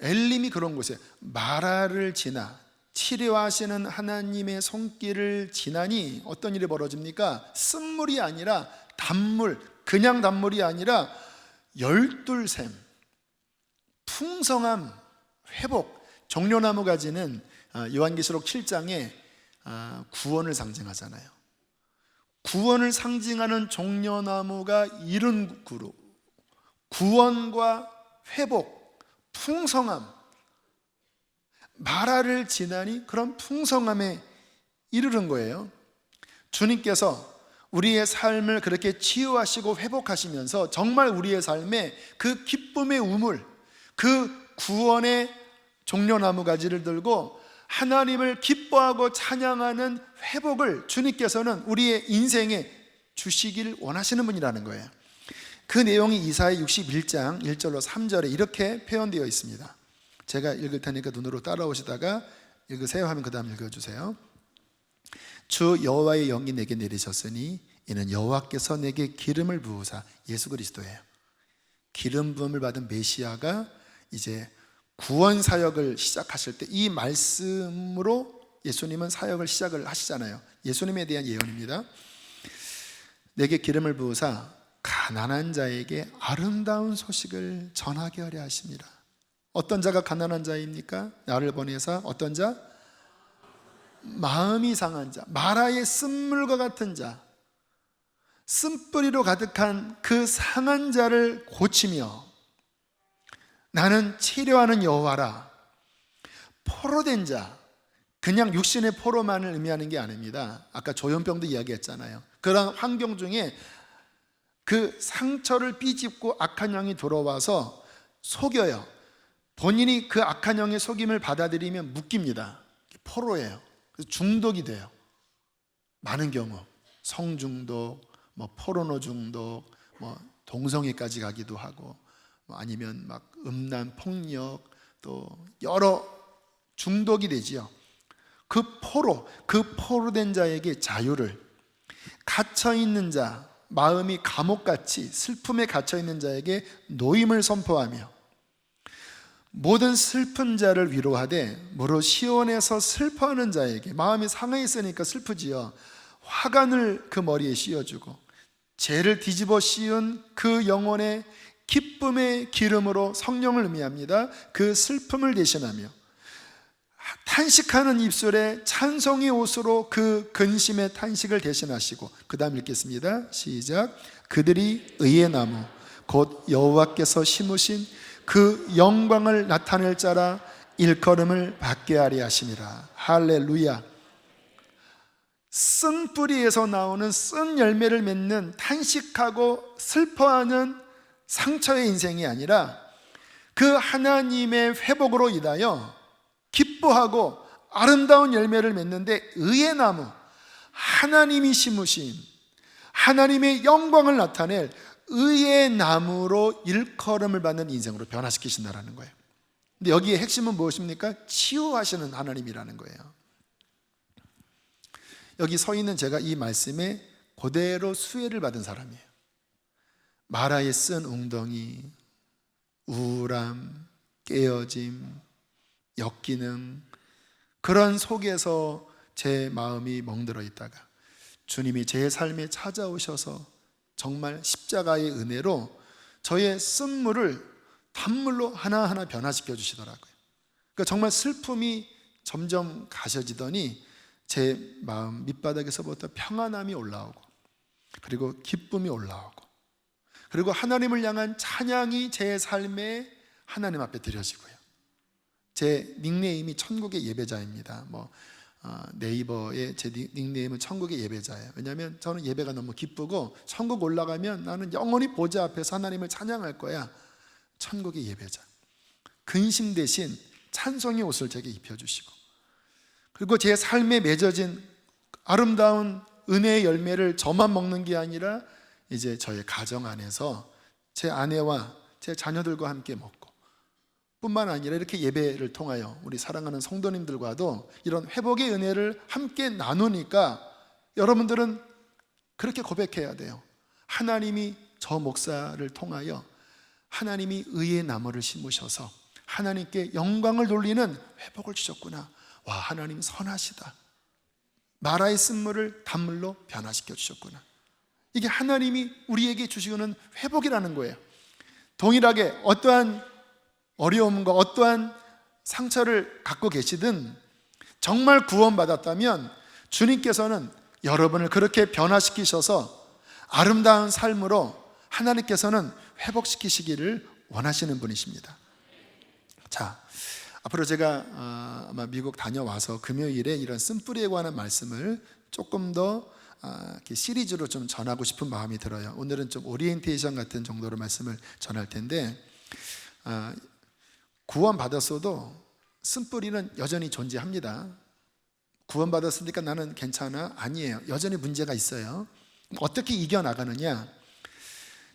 S1: 엘림이 그런 곳이에요. 마라를 지나 치료하시는 하나님의 손길을 지나니 어떤 일이 벌어집니까? 쓴물이 아니라 단물, 그냥 단물이 아니라 12샘, 풍성함, 회복. 종려나무 가지는 요한계시록 7장에 구원을 상징하잖아요. 구원을 상징하는 종려나무가 70그루, 구원과 회복, 풍성함, 마라를 지나니 그런 풍성함에 이르는 거예요. 주님께서 우리의 삶을 그렇게 치유하시고 회복하시면서 정말 우리의 삶에 그 기쁨의 우물, 그 구원의 종려나무 가지를 들고 하나님을 기뻐하고 찬양하는 회복을 주님께서는 우리의 인생에 주시길 원하시는 분이라는 거예요. 그 내용이 이사야 61장 1절로 3절에 이렇게 표현되어 있습니다. 제가 읽을 테니까 눈으로 따라오시다가 읽으세요 하면 그 다음 읽어주세요. 주 여호와의 영이 내게 내리셨으니 이는 여호와께서 내게 기름을 부으사, 예수 그리스도예요. 기름 부음을 받은 메시아가 이제 구원 사역을 시작하실 때 이 말씀으로 예수님은 사역을 시작을 하시잖아요. 예수님에 대한 예언입니다. 내게 기름을 부으사 가난한 자에게 아름다운 소식을 전하게 하려 하십니다. 어떤 자가 가난한 자입니까? 나를 보내사 어떤 자? 마음이 상한 자, 마라의 쓴물과 같은 자, 쓴뿌리로 가득한 그 상한 자를 고치며 나는 치료하는 여호와라. 포로된 자, 그냥 육신의 포로만을 의미하는 게 아닙니다. 아까 조현병도 이야기했잖아요. 그런 환경 중에 그 상처를 삐집고 악한 영이 들어와서 속여요. 본인이 그 악한 영의 속임을 받아들이면 묶입니다. 포로예요. 그래서 중독이 돼요. 많은 경우 성중독, 포르노 중독, 동성애까지 가기도 하고, 아니면 막 음란, 폭력, 또 여러 중독이 되지요. 그 포로된 자에게 자유를, 갇혀있는 자, 마음이 감옥같이 슬픔에 갇혀있는 자에게 노임을 선포하며 모든 슬픈 자를 위로하되 무릇 시온에서 슬퍼하는 자에게, 마음이 상해 있으니까 슬프지요, 화관을 그 머리에 씌워주고 죄를 뒤집어 씌운 그 영혼의 기쁨의 기름으로, 성령을 의미합니다. 그 슬픔을 대신하며 탄식하는 입술에 찬송의 옷으로 그 근심의 탄식을 대신하시고, 그 다음 읽겠습니다. 시작. 그들이 의의 나무 곧 여호와께서 심으신 그 영광을 나타낼 자라 일컬음을 받게 하리 하심이라. 할렐루야. 쓴 뿌리에서 나오는 쓴 열매를 맺는 탄식하고 슬퍼하는 상처의 인생이 아니라 그 하나님의 회복으로 인하여 기뻐하고 아름다운 열매를 맺는데 의의 나무, 하나님이 심으신 하나님의 영광을 나타낼 의의 나무로 일컬음을 받는 인생으로 변화시키신다는 거예요. 근데 여기에 핵심은 무엇입니까? 치유하시는 하나님이라는 거예요. 여기 서 있는 제가 이 말씀에 그대로 수혜를 받은 사람이에요. 마라에 쓴 웅덩이, 우울함, 깨어짐, 역기능, 그런 속에서 제 마음이 멍들어 있다가 주님이 제 삶에 찾아오셔서 정말 십자가의 은혜로 저의 쓴물을 단물로 하나하나 변화시켜 주시더라고요. 그러니까 정말 슬픔이 점점 가셔지더니 제 마음 밑바닥에서부터 평안함이 올라오고, 그리고 기쁨이 올라오고, 그리고 하나님을 향한 찬양이 제 삶에 하나님 앞에 드려지고요. 제 닉네임이 천국의 예배자입니다. 네이버에 제 닉네임은 천국의 예배자예요. 왜냐하면 저는 예배가 너무 기쁘고, 천국 올라가면 나는 영원히 보좌 앞에서 하나님을 찬양할 거야. 천국의 예배자. 근심 대신 찬송의 옷을 제게 입혀주시고, 그리고 제 삶에 맺어진 아름다운 은혜의 열매를 저만 먹는 게 아니라 이제 저의 가정 안에서 제 아내와 제 자녀들과 함께 먹고, 뿐만 아니라 이렇게 예배를 통하여 우리 사랑하는 성도님들과도 이런 회복의 은혜를 함께 나누니까 여러분들은 그렇게 고백해야 돼요. 하나님이 저 목사를 통하여 하나님이 의의 나무를 심으셔서 하나님께 영광을 돌리는 회복을 주셨구나. 와, 하나님 선하시다. 마라의 쓴물을 단물로 변화시켜 주셨구나. 이게 하나님이 우리에게 주시는 회복이라는 거예요. 동일하게 어떠한 어려움과 어떠한 상처를 갖고 계시든 정말 구원받았다면 주님께서는 여러분을 그렇게 변화시키셔서 아름다운 삶으로 하나님께서는 회복시키시기를 원하시는 분이십니다. 자, 앞으로 제가 아마 미국 다녀와서 금요일에 이런 쓴뿌리에 관한 말씀을 조금 더 시리즈로 좀 전하고 싶은 마음이 들어요. 오늘은 좀 오리엔테이션 같은 정도로 말씀을 전할 텐데, 구원받았어도 쓴뿌리는 여전히 존재합니다. 구원받았으니까 나는 괜찮아? 아니에요. 여전히 문제가 있어요. 어떻게 이겨나가느냐?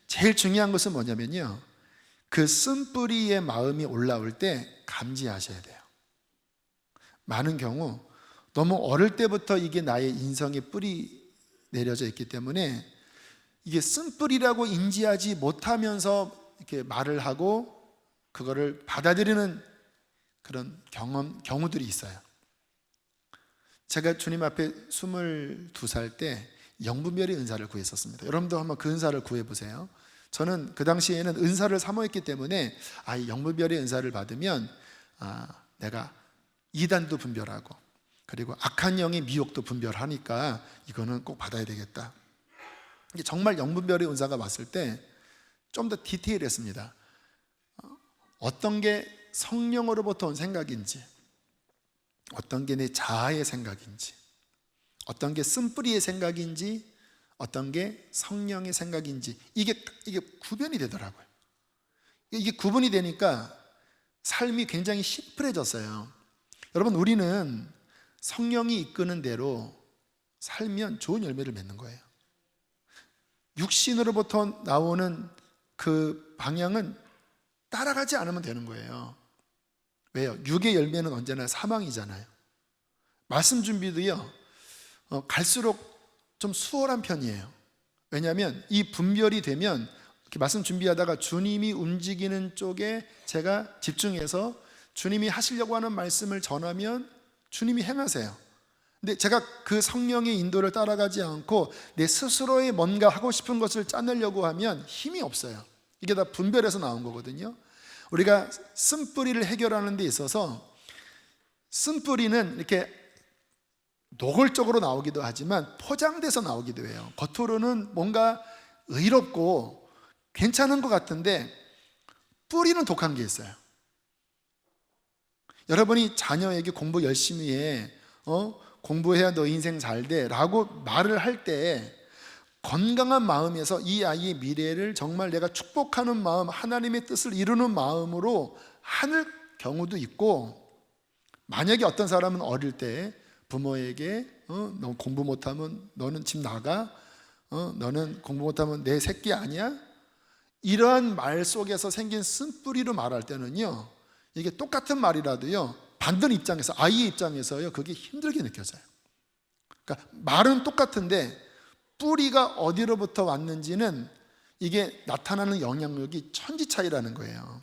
S1: 제일 중요한 것은 뭐냐면요, 그 쓴뿌리의 마음이 올라올 때 감지하셔야 돼요. 많은 경우 너무 어릴 때부터 이게 나의 인성의 뿌리 내려져 있기 때문에 이게 쓴뿌리라고 인지하지 못하면서 이렇게 말을 하고 그거를 받아들이는 그런 경우들이 있어요. 제가 주님 앞에 22살 때 영분별의 은사를 구했었습니다. 여러분도 한번 그 은사를 구해보세요. 저는 그 당시에는 은사를 사모했기 때문에 이 영분별의 은사를 받으면 내가 이단도 분별하고, 그리고 악한 영의 미혹도 분별하니까 이거는 꼭 받아야 되겠다. 정말 영분별의 은사가 왔을 때 좀 더 디테일했습니다. 어떤 게 성령으로부터 온 생각인지, 어떤 게 내 자아의 생각인지, 어떤 게 쓴뿌리의 생각인지, 어떤 게 성령의 생각인지, 이게 구별이 되더라고요. 이게 구분이 되니까 삶이 굉장히 심플해졌어요. 여러분, 우리는 성령이 이끄는 대로 살면 좋은 열매를 맺는 거예요. 육신으로부터 나오는 그 방향은 따라가지 않으면 되는 거예요. 왜요? 육의 열매는 언제나 사망이잖아요. 말씀 준비도요, 갈수록 좀 수월한 편이에요. 왜냐하면 이 분별이 되면 이렇게 말씀 준비하다가 주님이 움직이는 쪽에 제가 집중해서 주님이 하시려고 하는 말씀을 전하면 주님이 행하세요. 근데 제가 그 성령의 인도를 따라가지 않고 내 스스로의 뭔가 하고 싶은 것을 짜내려고 하면 힘이 없어요. 이게 다 분별해서 나온 거거든요. 우리가 쓴뿌리를 해결하는 데 있어서 쓴뿌리는 이렇게 노골적으로 나오기도 하지만 포장돼서 나오기도 해요. 겉으로는 뭔가 의롭고 괜찮은 것 같은데 뿌리는 독한 게 있어요. 여러분이 자녀에게 공부 열심히 해, 공부해야 너 인생 잘 돼 라고 말을 할 때 건강한 마음에서 이 아이의 미래를 정말 내가 축복하는 마음, 하나님의 뜻을 이루는 마음으로 하는 경우도 있고, 만약에 어떤 사람은 어릴 때 부모에게 너 공부 못하면 너는 집 나가, 너는 공부 못하면 내 새끼 아니야? 이러한 말 속에서 생긴 쓴뿌리로 말할 때는요, 이게 똑같은 말이라도요, 받는 입장에서, 아이의 입장에서요, 그게 힘들게 느껴져요. 그러니까 말은 똑같은데 뿌리가 어디로부터 왔는지는 이게 나타나는 영향력이 천지 차이라는 거예요.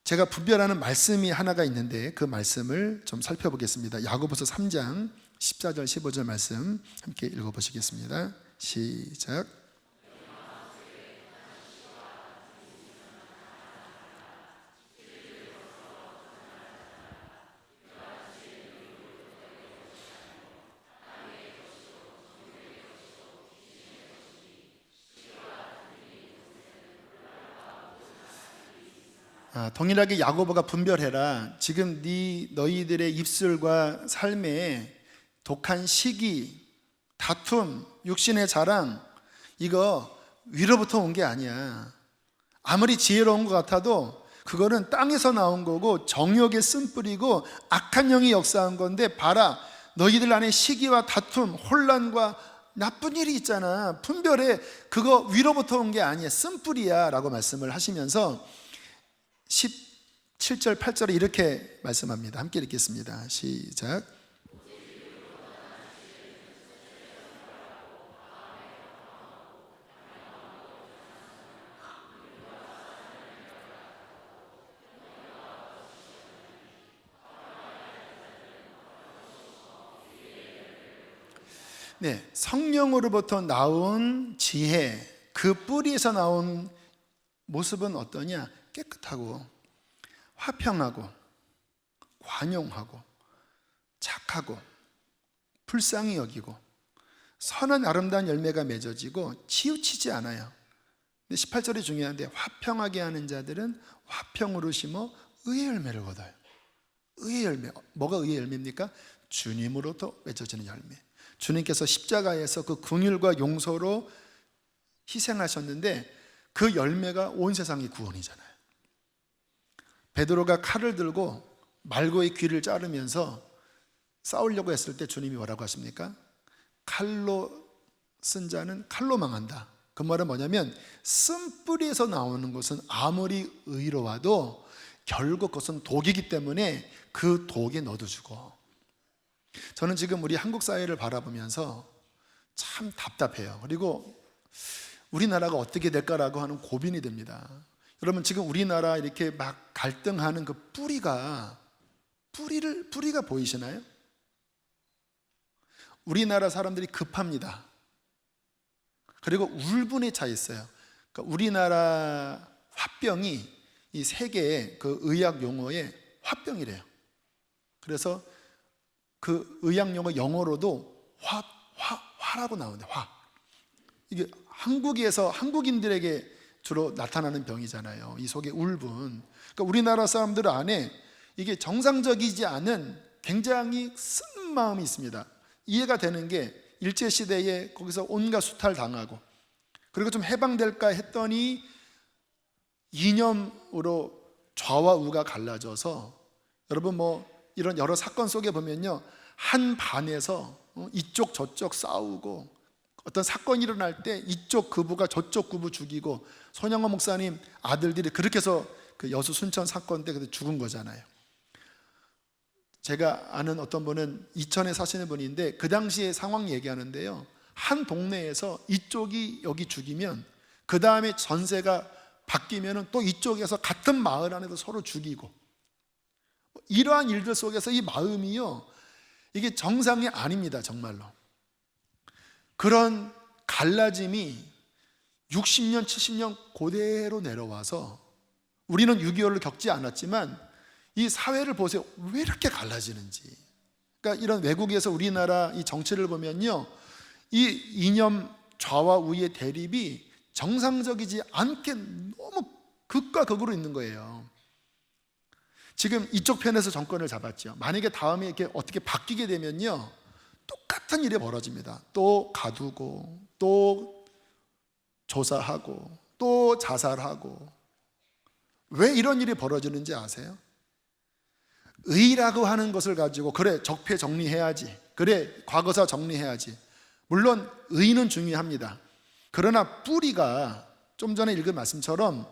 S1: 제가 분별하는 말씀이 하나가 있는데 그 말씀을 좀 살펴보겠습니다. 야고보서 3장 14절 15절 말씀 함께 읽어보시겠습니다. 시작. 동일하게 야고보가 분별해라. 지금 너희들의 입술과 삶에 독한 시기, 다툼, 육신의 자랑, 이거 위로부터 온 게 아니야. 아무리 지혜로운 것 같아도 그거는 땅에서 나온 거고 정욕의 쓴뿌리고 악한 영이 역사한 건데, 봐라, 너희들 안에 시기와 다툼, 혼란과 나쁜 일이 있잖아. 분별해. 그거 위로부터 온 게 아니야. 쓴뿌리야 라고 말씀을 하시면서 17절 8절에 이렇게 말씀합니다. 함께 읽겠습니다. 시작. 네, 성령으로부터 나온 지혜, 그 뿌리에서 나온 모습은 어떠냐? 깨끗하고 화평하고 관용하고 착하고 불쌍히 여기고 선한 아름다운 열매가 맺어지고 치우치지 않아요. 근데 18절이 중요한데, 화평하게 하는 자들은 화평으로 심어 의의 열매를 거둬요. 의의 열매. 뭐가 의의 열매입니까? 주님으로부터 맺어지는 열매. 주님께서 십자가에서 그 긍휼과 용서로 희생하셨는데 그 열매가 온 세상의 구원이잖아요. 베드로가 칼을 들고 말고의 귀를 자르면서 싸우려고 했을 때 주님이 뭐라고 하십니까? 칼로 쓴 자는 칼로 망한다. 그 말은 뭐냐면, 쓴뿌리에서 나오는 것은 아무리 의로워도 결국 그것은 독이기 때문에 그 독에 넣어주고. 저는 지금 우리 한국 사회를 바라보면서 참 답답해요. 그리고 우리나라가 어떻게 될까라고 하는 고민이 됩니다. 여러분, 지금 우리나라 이렇게 막 갈등하는 그 뿌리가 보이시나요? 우리나라 사람들이 급합니다. 그리고 울분에 차 있어요. 그러니까 우리나라 화병이 이 세계의 그 의학 용어의 화병이래요. 그래서 그 의학 용어 영어로도 화라고 나오는데, 화. 이게 한국인들에게 주로 나타나는 병이잖아요. 이 속에 울분. 그러니까 우리나라 사람들 안에 이게 정상적이지 않은 굉장히 쓴 마음이 있습니다. 이해가 되는 게, 일제시대에 거기서 온갖 수탈 당하고, 그리고 좀 해방될까 했더니 이념으로 좌와 우가 갈라져서, 여러분 이런 여러 사건 속에 보면요, 한 반에서 이쪽 저쪽 싸우고, 어떤 사건이 일어날 때 이쪽 구부가 저쪽 구부 죽이고, 손영호 목사님 아들들이 그렇게 해서 그 여수 순천 사건 때 죽은 거잖아요. 제가 아는 어떤 분은 이천에 사시는 분인데 그 당시의 상황 얘기하는데요, 한 동네에서 이쪽이 여기 죽이면 그 다음에 전세가 바뀌면 또 이쪽에서 같은 마을 안에서 서로 죽이고, 이러한 일들 속에서 이 마음이요, 이게 정상이 아닙니다. 정말로. 그런 갈라짐이 60년, 70년 그대로 내려와서, 우리는 6.25를 겪지 않았지만 이 사회를 보세요. 왜 이렇게 갈라지는지. 그러니까 이런 외국에서 우리나라 이 정치를 보면요, 이 이념 좌와 우의 대립이 정상적이지 않게 너무 극과 극으로 있는 거예요. 지금 이쪽 편에서 정권을 잡았죠. 만약에 다음에 이렇게 어떻게 바뀌게 되면요, 똑같은 일이 벌어집니다. 또 가두고, 또 조사하고, 또 자살하고. 왜 이런 일이 벌어지는지 아세요? 의라고 하는 것을 가지고, 그래 적폐 정리해야지, 그래 과거사 정리해야지. 물론 의는 중요합니다. 그러나 뿌리가 좀 전에 읽은 말씀처럼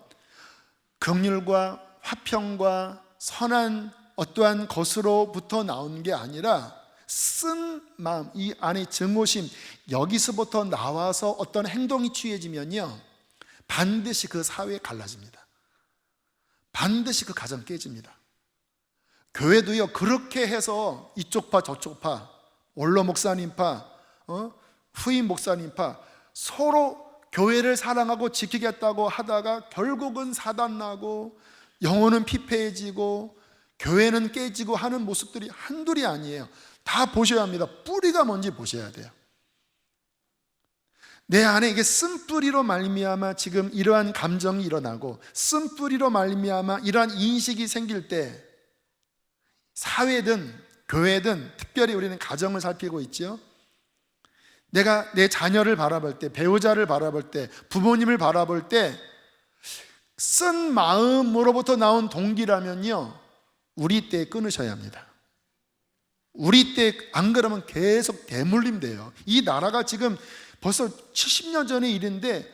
S1: 긍휼과 화평과 선한 어떠한 것으로부터 나온 게 아니라 쓴 마음, 이 안에 증오심, 여기서부터 나와서 어떤 행동이 취해지면요, 반드시 그 사회에 갈라집니다. 반드시 그 가정 깨집니다. 교회도요, 그렇게 해서 이쪽 파 저쪽 파, 원로 목사님 파, 후임 목사님 파, 서로 교회를 사랑하고 지키겠다고 하다가 결국은 사단나고 영혼은 피폐해지고 교회는 깨지고 하는 모습들이 한둘이 아니에요. 다 보셔야 합니다. 뿌리가 뭔지 보셔야 돼요. 내 안에 이게 쓴뿌리로 말미암아 지금 이러한 감정이 일어나고 쓴뿌리로 말미암아 이러한 인식이 생길 때 사회든 교회든 특별히 우리는 가정을 살피고 있죠. 내가 내 자녀를 바라볼 때, 배우자를 바라볼 때, 부모님을 바라볼 때 쓴 마음으로부터 나온 동기라면요, 우리 때 끊으셔야 합니다. 우리 때 안 그러면 계속 대물림돼요. 이 나라가 지금 벌써 70년 전의 일인데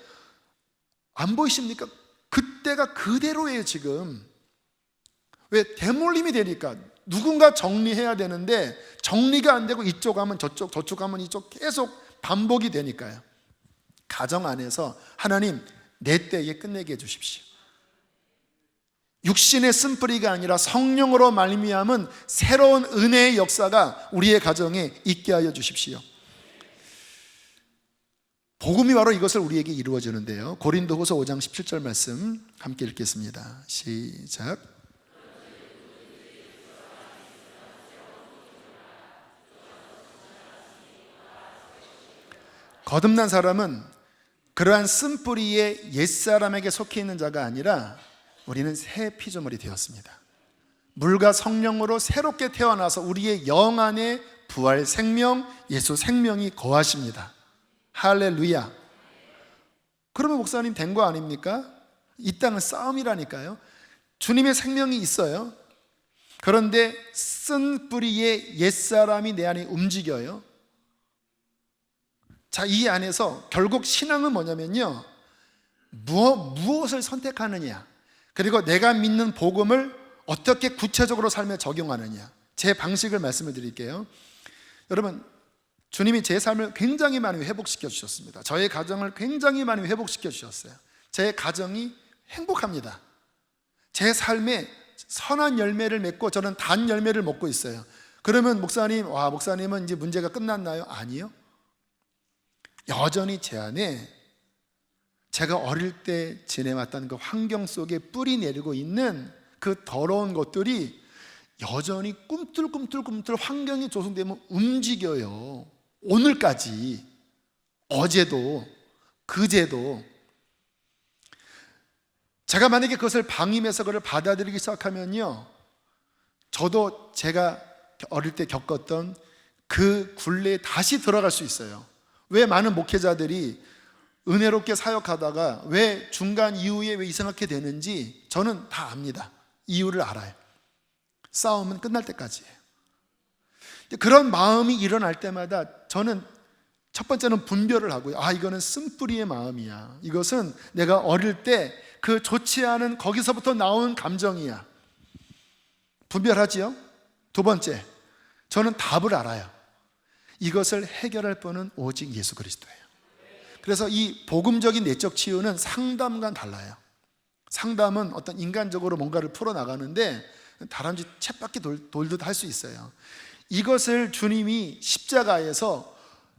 S1: 안 보이십니까? 그때가 그대로예요 지금. 왜? 대물림이 되니까. 누군가 정리해야 되는데 정리가 안 되고 이쪽 가면 저쪽, 저쪽 가면 이쪽, 계속 반복이 되니까요. 가정 안에서 하나님 내 때에 끝내게 해주십시오. 육신의 쓴뿌리가 아니라 성령으로 말미암은 새로운 은혜의 역사가 우리의 가정에 있게 하여 주십시오. 복음이 바로 이것을 우리에게 이루어 주는데요. 고린도후서 5장 17절 말씀 함께 읽겠습니다. 시작. 거듭난 사람은 그러한 쓴뿌리의 옛사람에게 속해 있는 자가 아니라 우리는 새 피조물이 되었습니다. 물과 성령으로 새롭게 태어나서 우리의 영 안에 부활 생명, 예수 생명이 거하십니다. 할렐루야. 그러면 목사님 된 거 아닙니까? 이 땅은 싸움이라니까요. 주님의 생명이 있어요. 그런데 쓴 뿌리의 옛사람이 내 안에 움직여요. 자, 이 안에서 결국 신앙은 뭐냐면요, 무엇을 선택하느냐, 그리고 내가 믿는 복음을 어떻게 구체적으로 삶에 적용하느냐, 제 방식을 말씀을 드릴게요. 여러분, 주님이 제 삶을 굉장히 많이 회복시켜 주셨습니다. 저의 가정을 굉장히 많이 회복시켜 주셨어요. 제 가정이 행복합니다. 제 삶에 선한 열매를 맺고 저는 단 열매를 먹고 있어요. 그러면 목사님은 이제 문제가 끝났나요? 아니요. 여전히 제 안에 제가 어릴 때 지내왔던 그 환경 속에 뿌리 내리고 있는 그 더러운 것들이 여전히 꿈틀꿈틀 환경이 조성되면 움직여요. 오늘까지, 어제도, 그제도. 제가 만약에 그것을 방임해서 그걸 받아들이기 시작하면요, 저도 제가 어릴 때 겪었던 그 굴레에 다시 들어갈 수 있어요. 왜 많은 목회자들이 은혜롭게 사역하다가 왜 중간 이후에 왜 이상하게 되는지 저는 다 압니다. 이유를 알아요. 싸움은 끝날 때까지예요. 그런 마음이 일어날 때마다 저는 첫 번째는 분별을 하고요. 이거는 쓴뿌리의 마음이야. 이것은 내가 어릴 때 그 좋지 않은 거기서부터 나온 감정이야. 분별하지요? 두 번째, 저는 답을 알아요. 이것을 해결할 분은 오직 예수 그리스도예요. 그래서 이 복음적인 내적 치유는 상담과는 달라요. 상담은 어떤 인간적으로 뭔가를 풀어나가는데 다람쥐 쳇바퀴 돌듯 할 수 있어요. 이것을 주님이 십자가에서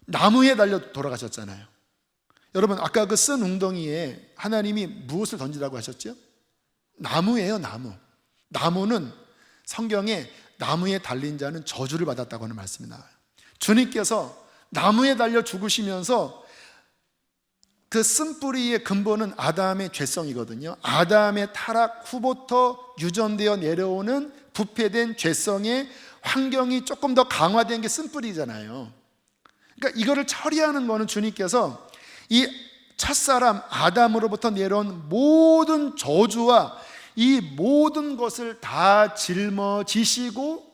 S1: 나무에 달려 돌아가셨잖아요. 여러분, 아까 그 쓴 웅덩이에 하나님이 무엇을 던지라고 하셨죠? 나무예요, 나무. 나무는 성경에 나무에 달린 자는 저주를 받았다고 하는 말씀이 나와요. 주님께서 나무에 달려 죽으시면서 그 쓴뿌리의 근본은 아담의 죄성이거든요. 아담의 타락 후부터 유전되어 내려오는 부패된 죄성의 환경이 조금 더 강화된 게 쓴뿌리잖아요. 그러니까 이거를 처리하는 거는 주님께서 이 첫사람 아담으로부터 내려온 모든 저주와 이 모든 것을 다 짊어지시고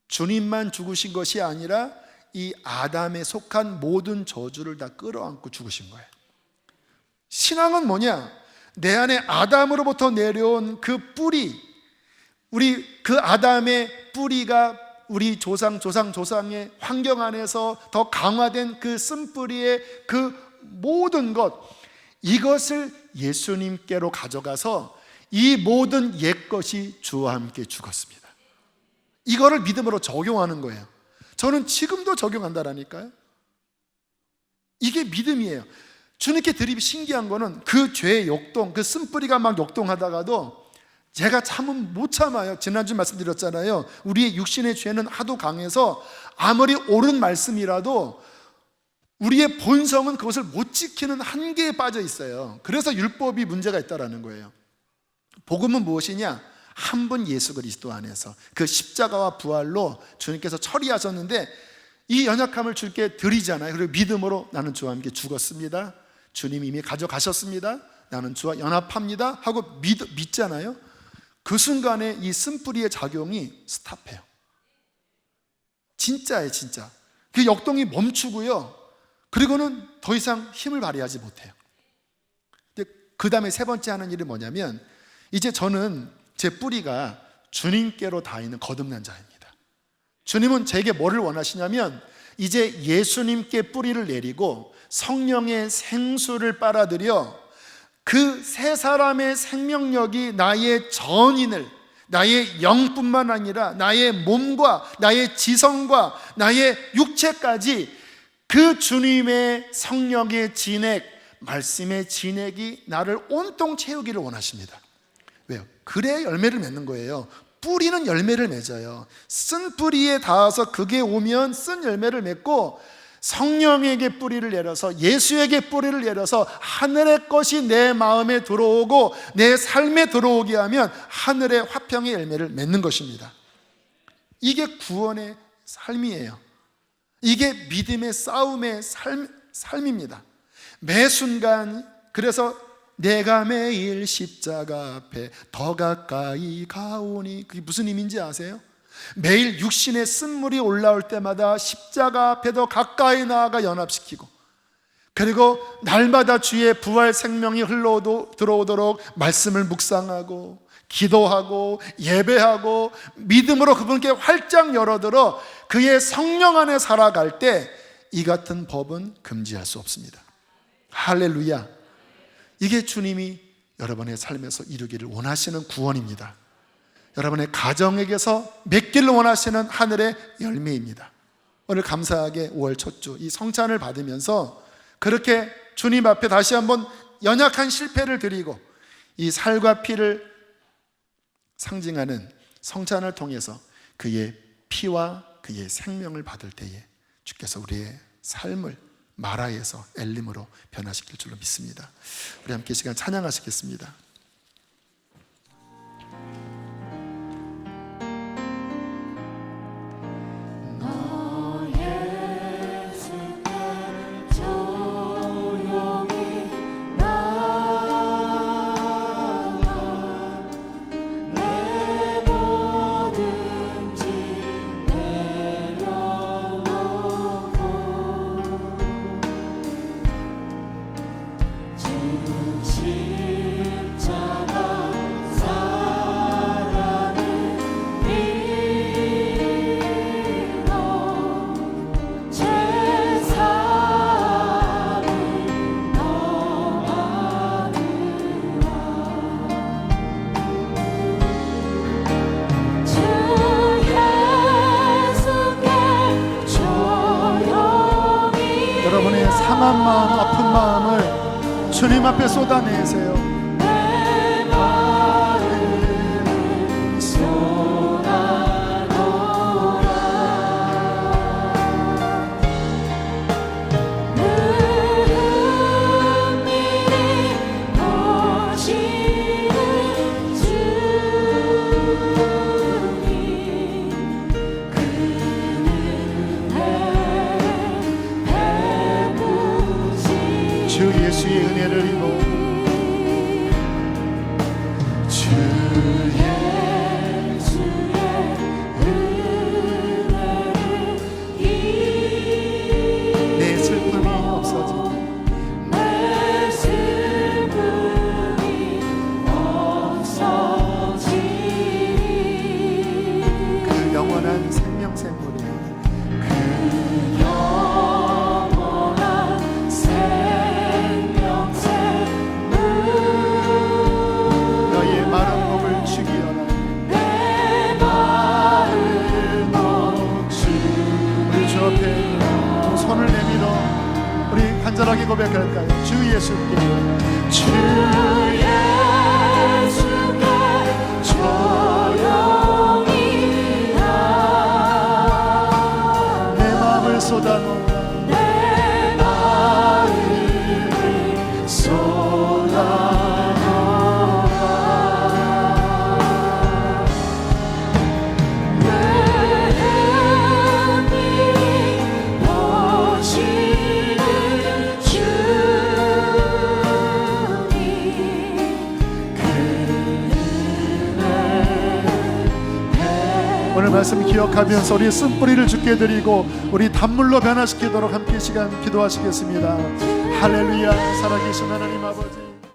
S1: 주님만 죽으신 것이 아니라 이 아담에 속한 모든 저주를 다 끌어안고 죽으신 거예요. 신앙은 뭐냐? 내 안에 아담으로부터 내려온 그 뿌리, 우리 그 아담의 뿌리가 우리 조상의 환경 안에서 더 강화된 그 쓴뿌리의 그 모든 것, 이것을 예수님께로 가져가서 이 모든 옛것이 주와 함께 죽었습니다. 이거를 믿음으로 적용하는 거예요. 저는 지금도 적용한다라니까요. 이게 믿음이에요. 주님께 드립이 신기한 거는 그 죄의 역동, 그 쓴뿌리가 막 역동하다가도 제가 참은 못 참아요. 지난주 말씀드렸잖아요. 우리의 육신의 죄는 하도 강해서 아무리 옳은 말씀이라도 우리의 본성은 그것을 못 지키는 한계에 빠져 있어요. 그래서 율법이 문제가 있다는 거예요. 복음은 무엇이냐? 한 분 예수 그리스도 안에서 그 십자가와 부활로 주님께서 처리하셨는데, 이 연약함을 주께 드리잖아요. 그리고 믿음으로 나는 주와 함께 죽었습니다, 주님이 이미 가져가셨습니다, 나는 주와 연합합니다 하고 믿잖아요. 그 순간에 이 쓴뿌리의 작용이 스탑해요. 진짜예요, 진짜. 그 역동이 멈추고요, 그리고는 더 이상 힘을 발휘하지 못해요. 근데 그 다음에 세 번째 하는 일이 뭐냐면, 이제 저는 제 뿌리가 주님께로 닿아 있는 거듭난 자입니다. 주님은 제게 뭐를 원하시냐면, 이제 예수님께 뿌리를 내리고 성령의 생수를 빨아들여 그 세 사람의 생명력이 나의 전인을, 나의 영뿐만 아니라 나의 몸과 나의 지성과 나의 육체까지 그 주님의 성령의 진액, 말씀의 진액이 나를 온통 채우기를 원하십니다. 왜요? 그래야 열매를 맺는 거예요. 뿌리는 열매를 맺어요. 쓴 뿌리에 닿아서 그게 오면 쓴 열매를 맺고, 성령에게 뿌리를 내려서, 예수에게 뿌리를 내려서 하늘의 것이 내 마음에 들어오고 내 삶에 들어오게 하면 하늘의 화평의 열매를 맺는 것입니다. 이게 구원의 삶이에요. 이게 믿음의 싸움의 삶입니다. 매 순간. 그래서 내가 매일 십자가 앞에 더 가까이 가오니, 그게 무슨 의미인지 아세요? 매일 육신의 쓴물이 올라올 때마다 십자가 앞에 더 가까이 나아가 연합시키고, 그리고 날마다 주의 부활 생명이 들어오도록 말씀을 묵상하고 기도하고 예배하고 믿음으로 그분께 활짝 열어들어 그의 성령 안에 살아갈 때 이 같은 법은 금지할 수 없습니다. 할렐루야. 이게 주님이 여러분의 삶에서 이루기를 원하시는 구원입니다. 여러분의 가정에게서 맺기를 원하시는 하늘의 열매입니다. 오늘 감사하게 5월 첫 주 이 성찬을 받으면서 그렇게 주님 앞에 다시 한번 연약한 실패를 드리고 이 살과 피를 상징하는 성찬을 통해서 그의 피와 그의 생명을 받을 때에 주께서 우리의 삶을 마라에서 엘림으로 변화시킬 줄로 믿습니다. 우리 함께 시간 찬양하시겠습니다. 여러분의 상한 마음, 아픈 마음을 주님 앞에 쏟아내세요.
S3: 내 마음을 쏟아놓으라. 은밀히 보시는 주님,
S1: 주 예수의 은혜를 입어
S3: 주 예수의 은혜를
S1: 내 슬픔이 없어지고
S3: 내 슬픔이 없어지리.
S1: 그 영원한 생명샘물이
S3: 영원한 생명샘물
S1: 너의 마른 목을 죽이어라.
S3: 내 마을 목주
S1: 우리 주 앞에 손을 내밀어 우리 간절하게 고백할까요? 주 예수께
S3: 주 예수께 조용히
S1: 내 마음을 쏟아놓아
S3: 내 마음을
S4: 오늘 말씀 기억하면서 우리 쓴뿌리를 주께 드리고 우리 단물로 변화시키도록 함께 시간 기도하시겠습니다. 할렐루야. 살아계신 하나님 아버지,